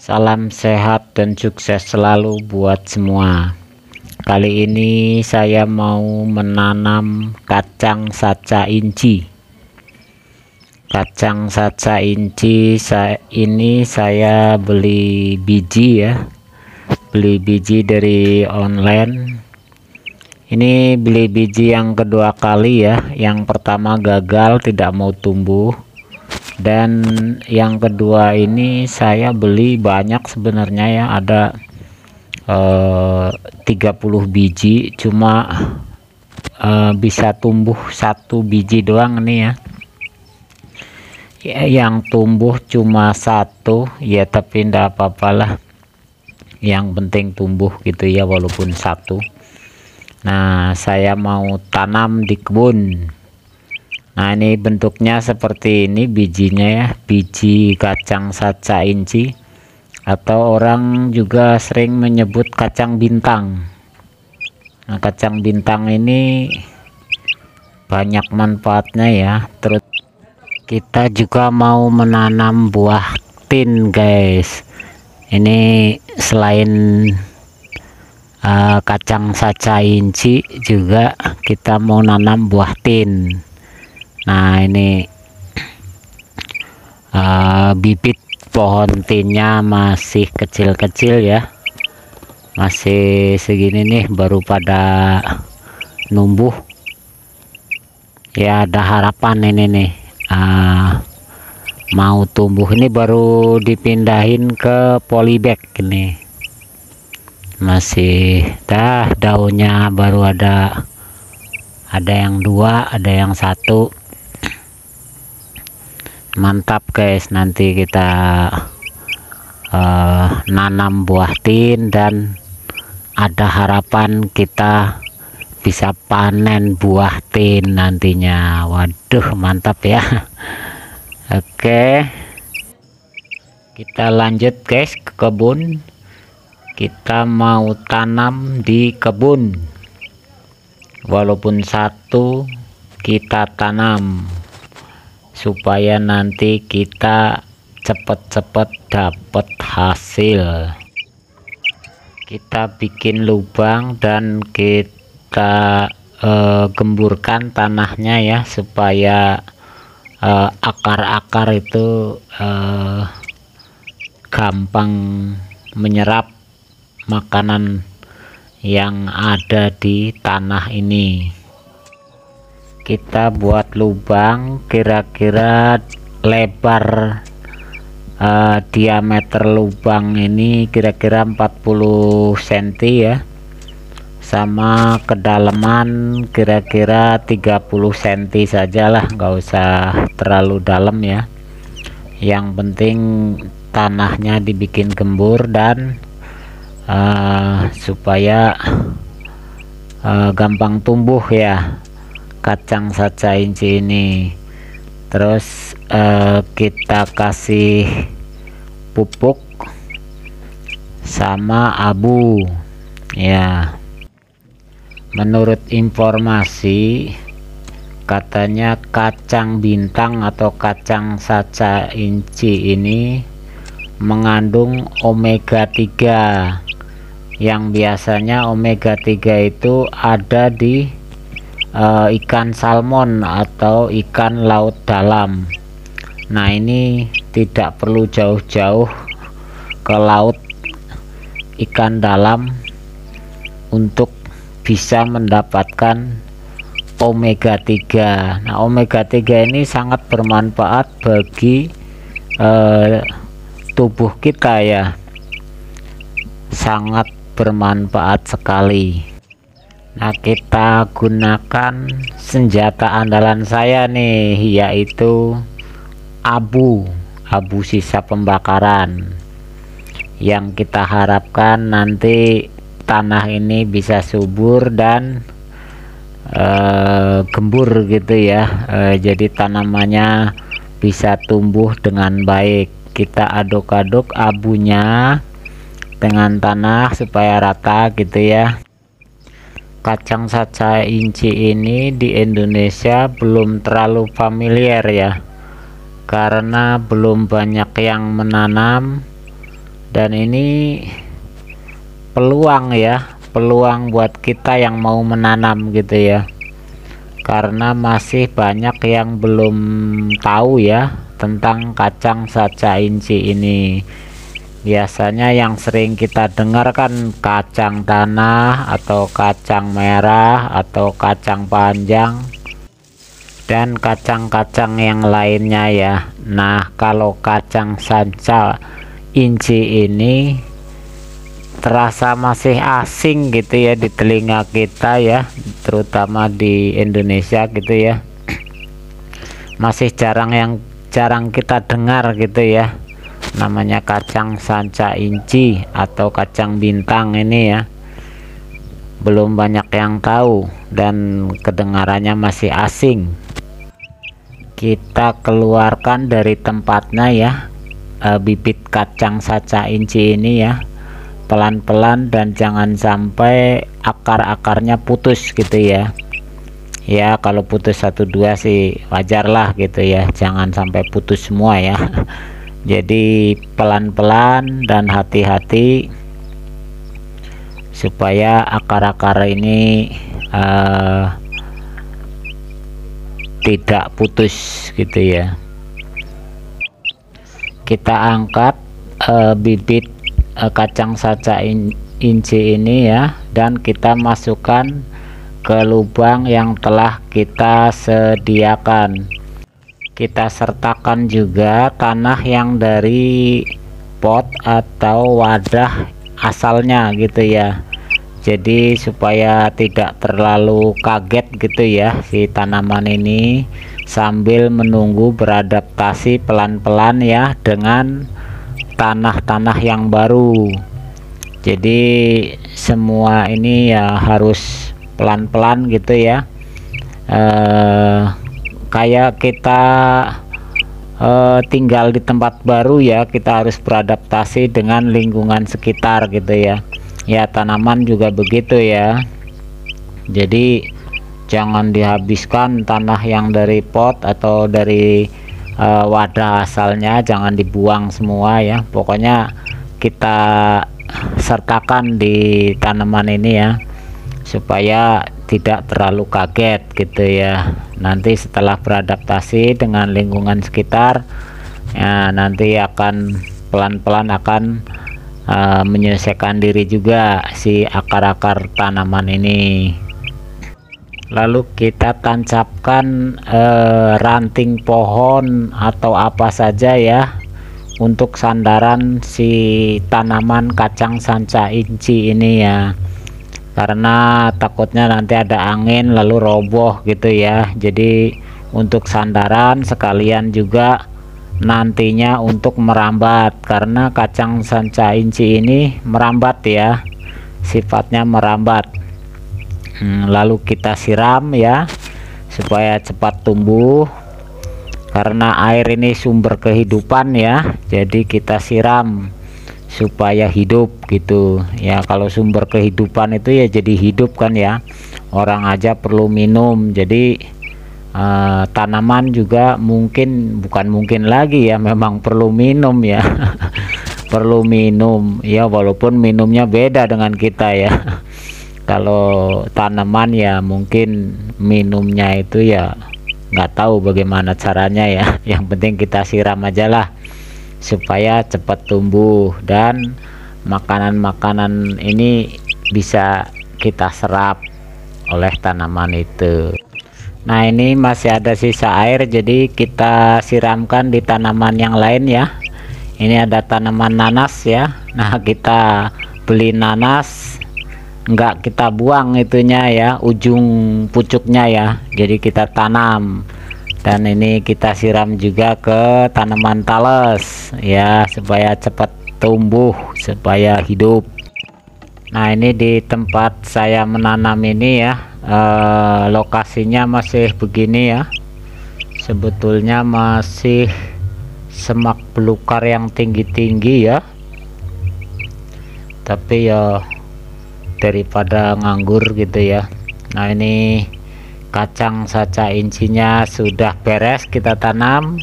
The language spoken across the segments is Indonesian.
Salam sehat dan sukses selalu buat semua. Kali ini saya mau menanam kacang saca inci. Kacang saca inci ini saya beli biji ya. Beli biji dari online. Ini beli biji yang kedua kali ya. Yang pertama gagal, tidak mau tumbuh. Dan yang kedua ini saya beli banyak sebenarnya ya, ada 30 biji, cuma bisa tumbuh satu biji doang nih ya. Yang tumbuh cuma satu ya, tapi enggak apa-apalah, yang penting tumbuh gitu ya, walaupun satu. Nah, saya mau tanam di kebun. Nah, ini bentuknya seperti ini bijinya ya, biji kacang saca inci, atau orang juga sering menyebut kacang bintang. Nah, kacang bintang ini banyak manfaatnya ya. Terus kita juga mau menanam buah tin guys. Ini selain kacang saca inci, juga kita mau nanam buah tin. Nah, ini bibit pohon tinnya masih kecil-kecil ya, masih segini nih, baru pada numbuh ya. Ada harapan ini nih, mau tumbuh. Ini baru dipindahin ke polybag, ini masih daunnya baru ada yang dua, ada yang satu. Mantap guys, nanti kita nanam buah tin dan ada harapan kita bisa panen buah tin nantinya. Waduh, mantap ya. Oke, kita lanjut guys ke kebun. Kita mau tanam di kebun, walaupun satu kita tanam supaya nanti kita cepet-cepet dapat hasil. Kita bikin lubang dan kita gemburkan tanahnya ya, supaya akar-akar itu gampang menyerap makanan yang ada di tanah ini. Kita buat lubang kira-kira lebar, diameter lubang ini kira-kira 40 cm ya, sama kedalaman kira-kira 30 cm sajalah, nggak usah terlalu dalam ya. Yang penting tanahnya dibikin gembur dan supaya gampang tumbuh ya kacang saca inci ini. Terus kita kasih pupuk sama abu ya. Menurut informasi katanya kacang bintang atau kacang saca inci ini mengandung omega 3, yang biasanya omega 3 itu ada di ikan salmon atau ikan laut dalam. Nah, ini tidak perlu jauh-jauh ke laut ikan dalam untuk bisa mendapatkan omega 3. Nah, omega 3 ini sangat bermanfaat bagi tubuh kita ya, sangat bermanfaat sekali. Nah, kita gunakan senjata andalan saya nih, yaitu abu sisa pembakaran, yang kita harapkan nanti tanah ini bisa subur dan gembur gitu ya. Jadi tanamannya bisa tumbuh dengan baik. Kita aduk-aduk abunya dengan tanah supaya rata gitu ya. Kacang saca inci ini di Indonesia belum terlalu familiar ya, karena belum banyak yang menanam Dan ini peluang ya, peluang buat kita yang mau menanam gitu ya, karena masih banyak yang belum tahu ya tentang kacang saca inci ini. Biasanya yang sering kita dengar kan kacang tanah atau kacang merah atau kacang panjang dan kacang-kacang yang lainnya ya. Nah, kalau kacang saca inci ini terasa masih asing gitu ya di telinga kita ya, terutama di Indonesia gitu ya. Masih jarang kita dengar gitu ya, namanya kacang saca inci atau kacang bintang ini ya. Belum banyak yang tahu dan kedengarannya masih asing. Kita keluarkan dari tempatnya ya, bibit kacang saca inci ini ya, pelan-pelan, dan jangan sampai akar-akarnya putus gitu ya. Ya kalau putus 1-2 sih wajar lah gitu ya, jangan sampai putus semua ya. Jadi pelan-pelan dan hati-hati supaya akar-akar ini tidak putus gitu ya. Kita angkat bibit kacang saca inci ini ya, dan kita masukkan ke lubang yang telah kita sediakan. Kita sertakan juga tanah yang dari pot atau wadah asalnya gitu ya. Jadi supaya tidak terlalu kaget gitu ya si tanaman ini, sambil menunggu beradaptasi pelan-pelan ya dengan tanah-tanah yang baru. Jadi semua ini ya harus pelan-pelan gitu ya, kayak kita tinggal di tempat baru ya, kita harus beradaptasi dengan lingkungan sekitar gitu ya. Ya tanaman juga begitu ya, jadi jangan dihabiskan tanah yang dari pot atau dari wadah asalnya, jangan dibuang semua ya. Pokoknya kita sertakan di tanaman ini ya, supaya tidak terlalu kaget gitu ya. Nanti setelah beradaptasi dengan lingkungan sekitar ya, nanti akan pelan-pelan akan menyelesaikan diri juga si akar-akar tanaman ini. Lalu kita tancapkan ranting pohon atau apa saja ya untuk sandaran si tanaman kacang saca inci ini ya, karena takutnya nanti ada angin lalu roboh gitu ya. Jadi untuk sandaran sekalian juga nantinya untuk merambat, karena kacang saca inci ini merambat ya, sifatnya merambat. Lalu kita siram ya supaya cepat tumbuh, karena air ini sumber kehidupan ya, jadi kita siram supaya hidup gitu ya. Kalau sumber kehidupan itu ya jadi hidup kan ya, orang aja perlu minum, jadi tanaman juga bukan mungkin lagi ya, memang perlu minum ya. Perlu minum ya, walaupun minumnya beda dengan kita ya. Kalau tanaman ya mungkin minumnya itu ya nggak tahu bagaimana caranya ya, yang penting kita siram aja lah supaya cepat tumbuh dan makanan-makanan ini bisa kita serap oleh tanaman itu. Nah ini masih ada sisa air, jadi kita siramkan di tanaman yang lain ya. Ini ada tanaman nanas ya. Nah kita beli nanas, enggak kita buang itunya ya, ujung pucuknya ya, jadi kita tanam. Dan ini kita siram juga ke tanaman tales ya, supaya cepat tumbuh, supaya hidup. Nah ini di tempat saya menanam ini ya, lokasinya masih begini ya, sebetulnya masih semak belukar yang tinggi-tinggi ya, tapi ya daripada nganggur gitu ya. Nah ini kacang saca incinya sudah beres kita tanam,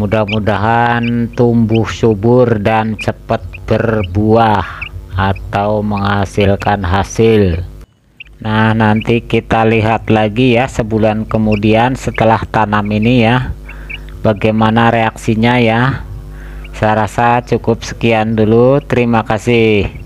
Mudah-mudahan tumbuh subur dan cepat berbuah atau menghasilkan hasil. Nah, nanti kita lihat lagi ya sebulan kemudian setelah tanam ini ya, bagaimana reaksinya ya. Saya rasa cukup sekian dulu, terima kasih.